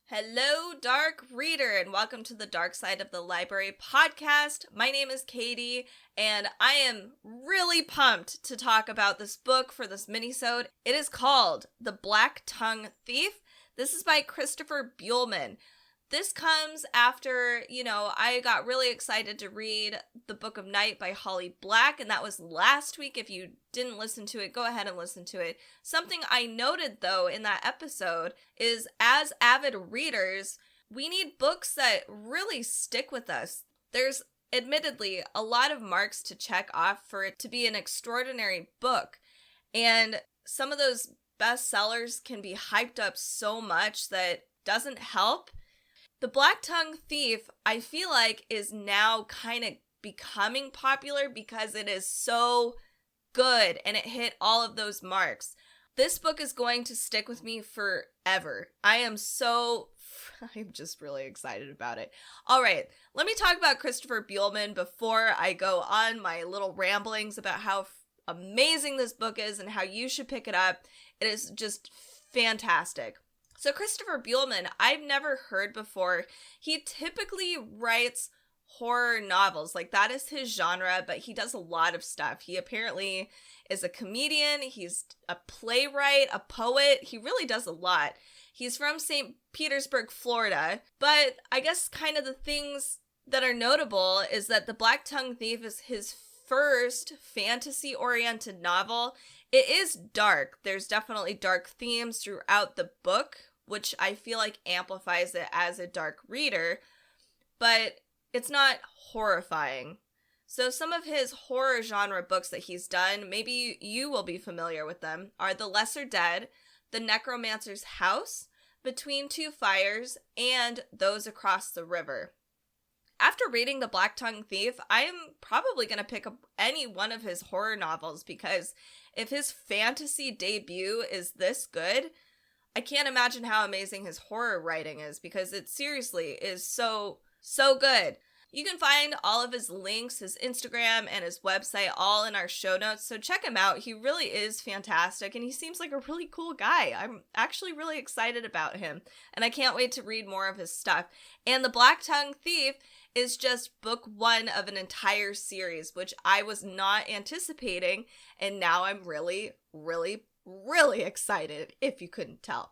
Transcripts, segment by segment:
Hello, Dark Reader, and welcome to the Dark Side of the Library podcast. My name is Katie, and I am really pumped to talk about this book for this minisode. It is called The Blacktongue Thief. This is by Christopher Buehlman. This comes after, I got really excited to read The Book of Night by Holly Black, and that was last week. If you didn't listen to it, go ahead and listen to it. Something I noted, though, in that episode is, as avid readers, we need books that really stick with us. There's admittedly a lot of marks to check off for it to be an extraordinary book, and some of those bestsellers can be hyped up so much that doesn't help. The Blacktongue Thief, I feel like, is now kind of becoming popular because it is so good and it hit all of those marks. This book is going to stick with me forever. I'm just really excited about it. All right, let me talk about Christopher Buehlman before I go on my little ramblings about how amazing this book is and how you should pick it up. It is just fantastic. So Christopher Buehlman, I've never heard before. He typically writes horror novels, like that is his genre, but he does a lot of stuff. He apparently is a comedian, he's a playwright, a poet, he really does a lot. He's from St. Petersburg, Florida, but I guess kind of the things that are notable is that The Blacktongue Thief is his first fantasy-oriented novel. It is dark. There's definitely dark themes throughout the book, which I feel like amplifies it as a dark reader, but it's not horrifying. So some of his horror genre books that he's done, maybe you will be familiar with them, are The Lesser Dead, The Necromancer's House, Between Two Fires, and Those Across the River. After reading The Blacktongue Thief, I am probably going to pick up any one of his horror novels, because if his fantasy debut is this good, I can't imagine how amazing his horror writing is, because it seriously is so good. You can find all of his links, his Instagram and his website, all in our show notes, so check him out. He really is fantastic, and he seems like a really cool guy. I'm actually really excited about him, and I can't wait to read more of his stuff. And The Blacktongue Thief is just book one of an entire series, which I was not anticipating, and now I'm really, really, really excited, if you couldn't tell.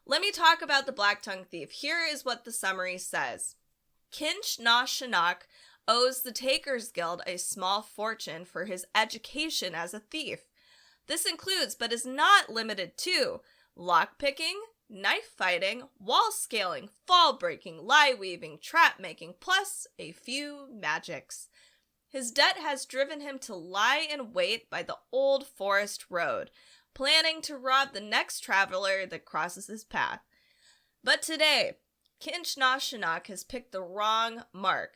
Let me talk about The Blacktongue Thief. Here is what the summary says. Kinch Na Shinnok owes the Takers Guild a small fortune for his education as a thief. This includes, but is not limited to, lockpicking, knife fighting, wall scaling, fall breaking, lie weaving, trap making, plus a few magics. His debt has driven him to lie in wait by the old forest road, planning to rob the next traveler that crosses his path. But today, Kinch Na Shinnok has picked the wrong mark.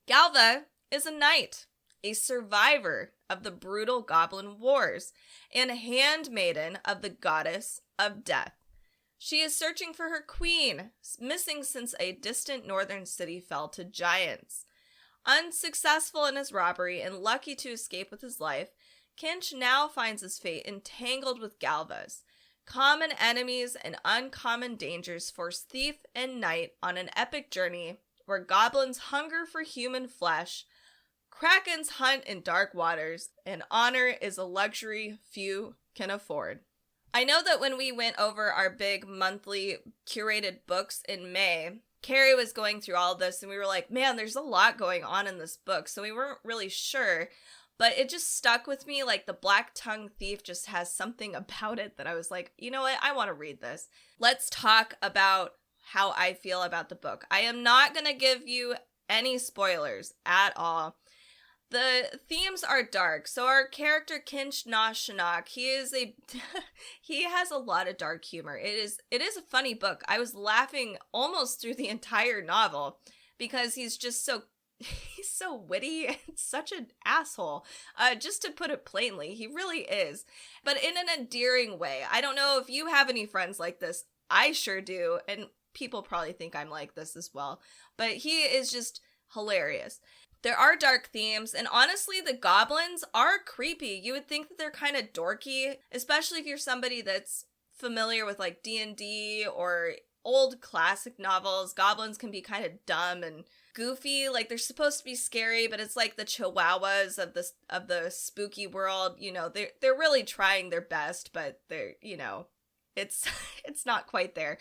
Galva is a knight, a survivor of the brutal goblin wars, and a handmaiden of the goddess of death. She is searching for her queen, missing since a distant northern city fell to giants. Unsuccessful in his robbery and lucky to escape with his life, Kinch now finds his fate entangled with Galva's. Common enemies and uncommon dangers force thief and knight on an epic journey where goblins hunger for human flesh, krakens hunt in dark waters, and honor is a luxury few can afford. I know that when we went over our big monthly curated books in May, Carrie was going through all of this and we were like, man, there's a lot going on in this book, so we weren't really sure. But it just stuck with me, like The Blacktongue Thief just has something about it that I was like, you know what, I want to read this. Let's talk about how I feel about the book. I am not going to give you any spoilers at all. The themes are dark. So our character Kinch Na Shinnok, he has a lot of dark humor. It is a funny book. I was laughing almost through the entire novel because he's so witty and such an asshole. Just to put it plainly, he really is. But in an endearing way. I don't know if you have any friends like this. I sure do. And people probably think I'm like this as well. But he is just hilarious. There are dark themes, and honestly, the goblins are creepy. You would think that they're kind of dorky, especially if you're somebody that's familiar with like D&D or old classic novels, goblins can be kind of dumb and goofy. Like, they're supposed to be scary, but it's like the chihuahuas of the spooky world. You know, they're really trying their best, but they're, you know, it's it's not quite there.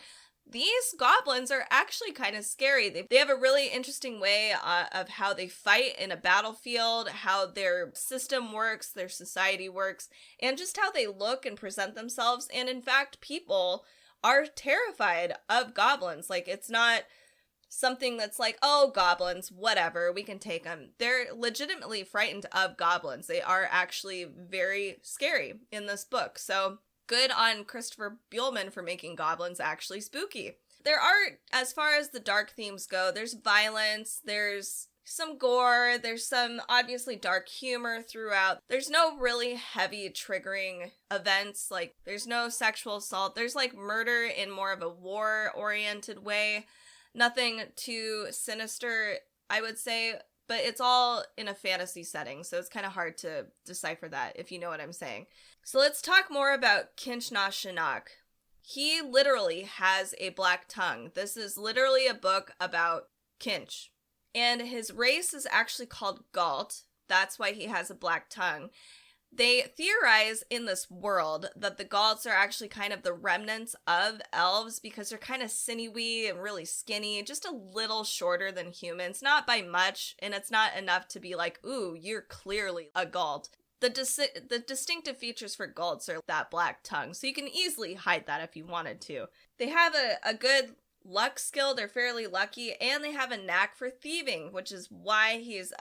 These goblins are actually kind of scary. They have a really interesting way of how they fight in a battlefield, how their system works, their society works, and just how they look and present themselves. And in fact, people are terrified of goblins. Like, it's not something that's like, oh, goblins, whatever, we can take them. They're legitimately frightened of goblins. They are actually very scary in this book. So good on Christopher Buehlman for making goblins actually spooky. There are, as far as the dark themes go, there's violence, there's some gore, there's some obviously dark humor throughout. There's no really heavy triggering events, like there's no sexual assault. There's like murder in more of a war-oriented way. Nothing too sinister, I would say, but it's all in a fantasy setting, so it's kind of hard to decipher that, if you know what I'm saying. So let's talk more about Kinch-na-Shinak. He literally has a black tongue. This is literally a book about Kinch. And his race is actually called Galt. That's why he has a black tongue. They theorize in this world that the Galts are actually kind of the remnants of elves because they're kind of sinewy and really skinny, just a little shorter than humans, not by much, and it's not enough to be like, ooh, you're clearly a Galt. The distinctive features for Galts are that black tongue, so you can easily hide that if you wanted to. They have a good luck skill, they're fairly lucky, and they have a knack for thieving, which is why he's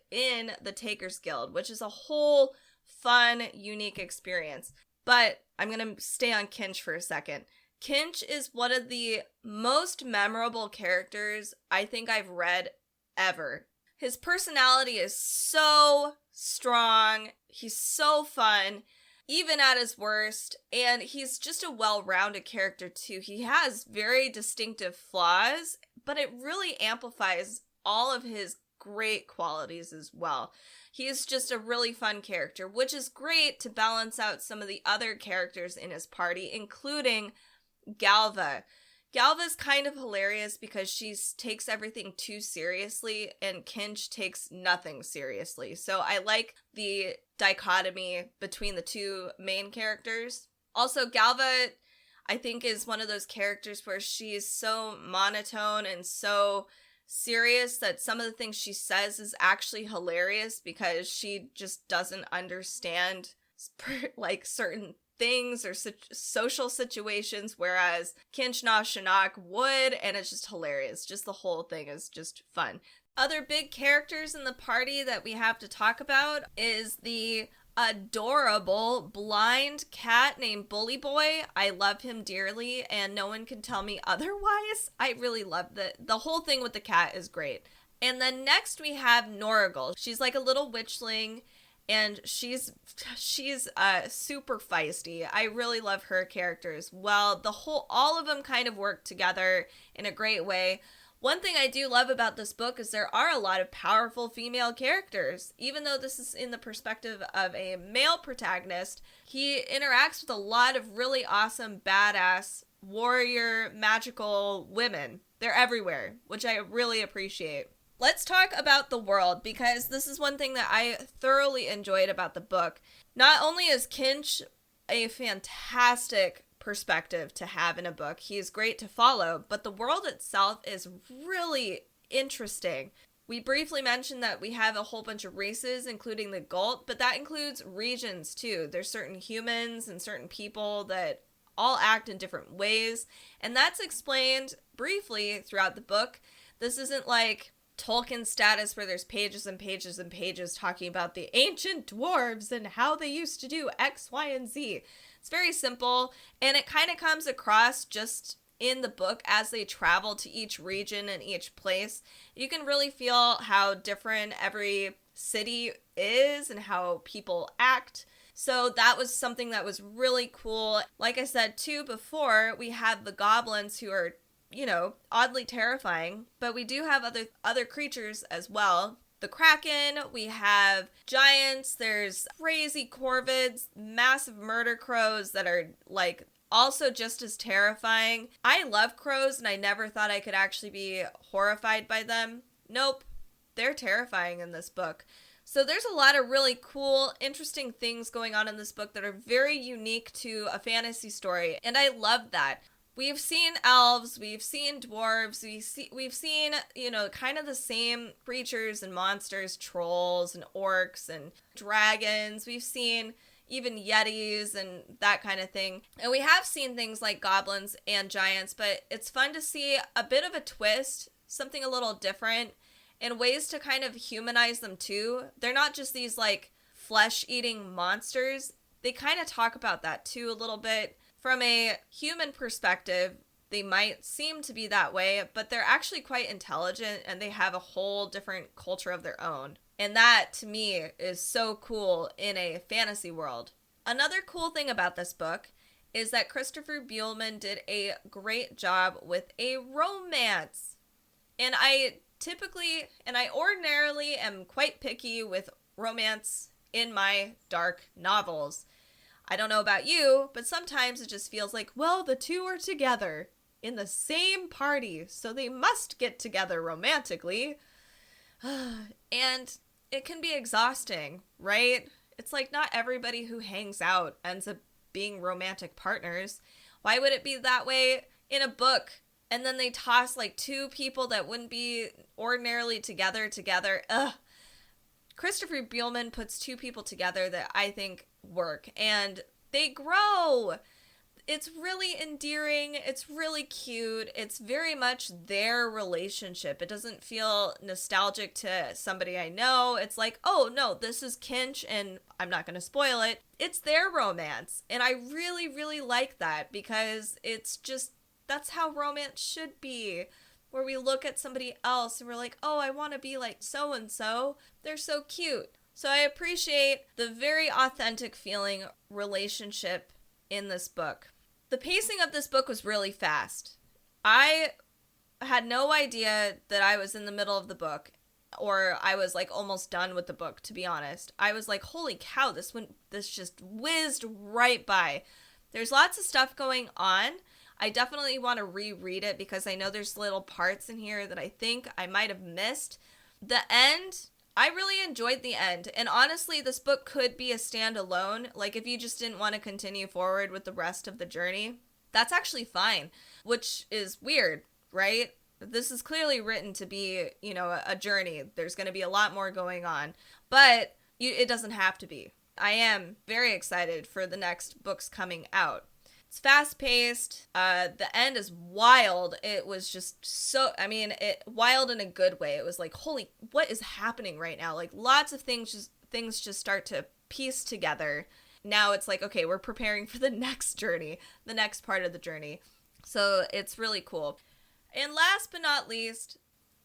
in the Takers Guild, which is a whole fun, unique experience. But I'm going to stay on Kinch for a second. Kinch is one of the most memorable characters I think I've read ever. His personality is so strong. He's so fun, even at his worst. And he's just a well-rounded character too. He has very distinctive flaws, but it really amplifies all of his great qualities as well. He is just a really fun character, which is great to balance out some of the other characters in his party, including Galva. Galva's kind of hilarious because she takes everything too seriously and Kinch takes nothing seriously. So I like the dichotomy between the two main characters. Also, Galva, I think, is one of those characters where she is so monotone and so serious that some of the things she says is actually hilarious because she just doesn't understand like certain things or social situations, whereas Kinch-na-Shinak would, and it's just hilarious. Just the whole thing is just fun. Other big characters in the party that we have to talk about is the adorable blind cat named Bully Boy. I love him dearly and no one can tell me otherwise. I really love the whole thing with the cat is great. And then next we have Norrigal. She's like a little witchling and she's super feisty. I really love her character as well. All of them kind of work together in a great way. One thing I do love about this book is there are a lot of powerful female characters. Even though this is in the perspective of a male protagonist, he interacts with a lot of really awesome, badass, warrior, magical women. They're everywhere, which I really appreciate. Let's talk about the world, because this is one thing that I thoroughly enjoyed about the book. Not only is Kinch a fantastic perspective to have in a book, he is great to follow, but the world itself is really interesting. We briefly mentioned that we have a whole bunch of races, including the Galt, but that includes regions too. There's certain humans and certain people that all act in different ways, and that's explained briefly throughout the book. This isn't like Tolkien status where there's pages and pages and pages talking about the ancient dwarves and how they used to do X, Y, and Z. It's very simple, and it kind of comes across just in the book as they travel to each region and each place. You can really feel how different every city is and how people act. So that was something that was really cool. Like I said too before, we have the goblins who are, oddly terrifying, but we do have other creatures as well. The Kraken, we have giants, there's crazy corvids, massive murder crows that are like also just as terrifying. I love crows, and I never thought I could actually be horrified by them. Nope, they're terrifying in this book. So there's a lot of really cool, interesting things going on in this book that are very unique to a fantasy story, and I love that. We've seen elves, we've seen dwarves, we've seen, kind of the same creatures and monsters, trolls and orcs and dragons. We've seen even yetis and that kind of thing. And we have seen things like goblins and giants, but it's fun to see a bit of a twist, something a little different, and ways to kind of humanize them too. They're not just these like flesh-eating monsters. They kind of talk about that too a little bit. From a human perspective, they might seem to be that way, but they're actually quite intelligent and they have a whole different culture of their own. And that, to me, is so cool in a fantasy world. Another cool thing about this book is that Christopher Buehlman did a great job with a romance. And I ordinarily am quite picky with romance in my dark novels. I don't know about you, but sometimes it just feels like, well, the two are together in the same party, so they must get together romantically. And it can be exhausting, right? It's like not everybody who hangs out ends up being romantic partners. Why would it be that way in a book? And then they toss like two people that wouldn't be ordinarily together. Ugh. Christopher Buehlman puts two people together that I think work, and they grow. It's really endearing. It's really cute. It's very much their relationship. It doesn't feel nostalgic to somebody I know. It's like, oh no, this is Kinch, and I'm not going to spoil it. It's their romance. And I really, really like that, because it's just, that's how romance should be, where we look at somebody else and we're like, oh, I want to be like so-and-so. They're so cute. So I appreciate the very authentic feeling relationship in this book. The pacing of this book was really fast. I had no idea that I was in the middle of the book, or I was like almost done with the book, to be honest. I was like, holy cow, this just whizzed right by. There's lots of stuff going on. I definitely want to reread it because I know there's little parts in here that I think I might have missed. The end, I really enjoyed the end. And honestly, this book could be a standalone. Like, if you just didn't want to continue forward with the rest of the journey, that's actually fine, which is weird, right? This is clearly written to be, a journey. There's going to be a lot more going on, but it doesn't have to be. I am very excited for the next books coming out. It's fast-paced. The end is wild. It was just wild in a good way. It was like, holy, what is happening right now? Like, lots of things just start to piece together. Now it's like, okay, we're preparing for the next journey, the next part of the journey. So it's really cool. And last but not least,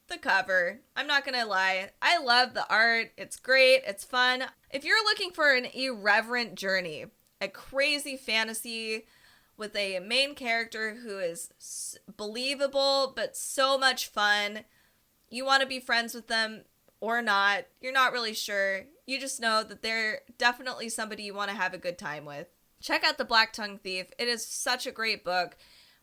the cover. I'm not gonna lie. I love the art. It's great. It's fun. If you're looking for an irreverent journey, a crazy fantasy with a main character who is believable but so much fun, you want to be friends with them or not, you're not really sure, you just know that they're definitely somebody you want to have a good time with. Check out The Blacktongue Thief. It is such a great book.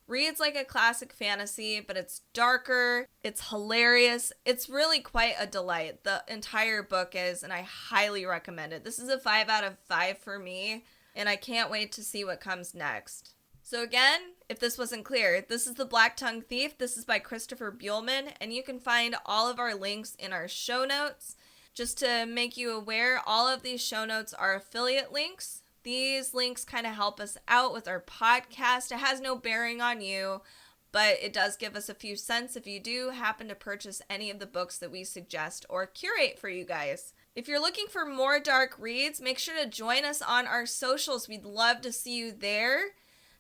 Reads like a classic fantasy, but it's darker, it's hilarious, it's really quite a delight. The entire book is, and I highly recommend it. This is a 5 out of 5 for me, and I can't wait to see what comes next. So again, if this wasn't clear, this is The Blacktongue Thief. This is by Christopher Buehlman, and you can find all of our links in our show notes. Just to make you aware, all of these show notes are affiliate links. These links kind of help us out with our podcast. It has no bearing on you, but it does give us a few cents if you do happen to purchase any of the books that we suggest or curate for you guys. If you're looking for more dark reads, make sure to join us on our socials. We'd love to see you there.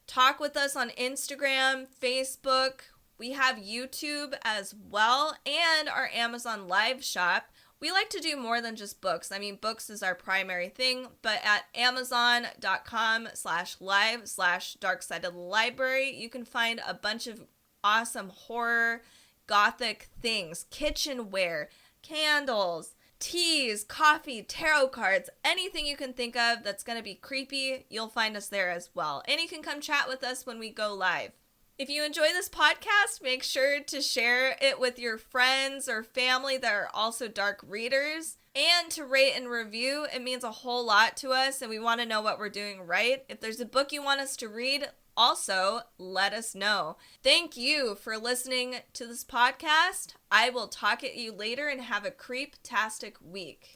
Talk with us on Instagram, Facebook. We have YouTube as well, and our Amazon Live shop. We like to do more than just books. I mean, books is our primary thing, but at amazon.com/live/darksideofthelibrary, you can find a bunch of awesome horror, gothic things, kitchenware, candles, teas, coffee, tarot cards, anything you can think of that's going to be creepy, you'll find us there as well. And you can come chat with us when we go live. If you enjoy this podcast, make sure to share it with your friends or family that are also dark readers, and to rate and review. It means a whole lot to us, and we want to know what we're doing right. If there's a book you want us to read, also let us know. Thank you for listening to this podcast. I will talk at you later, and have a creep-tastic week.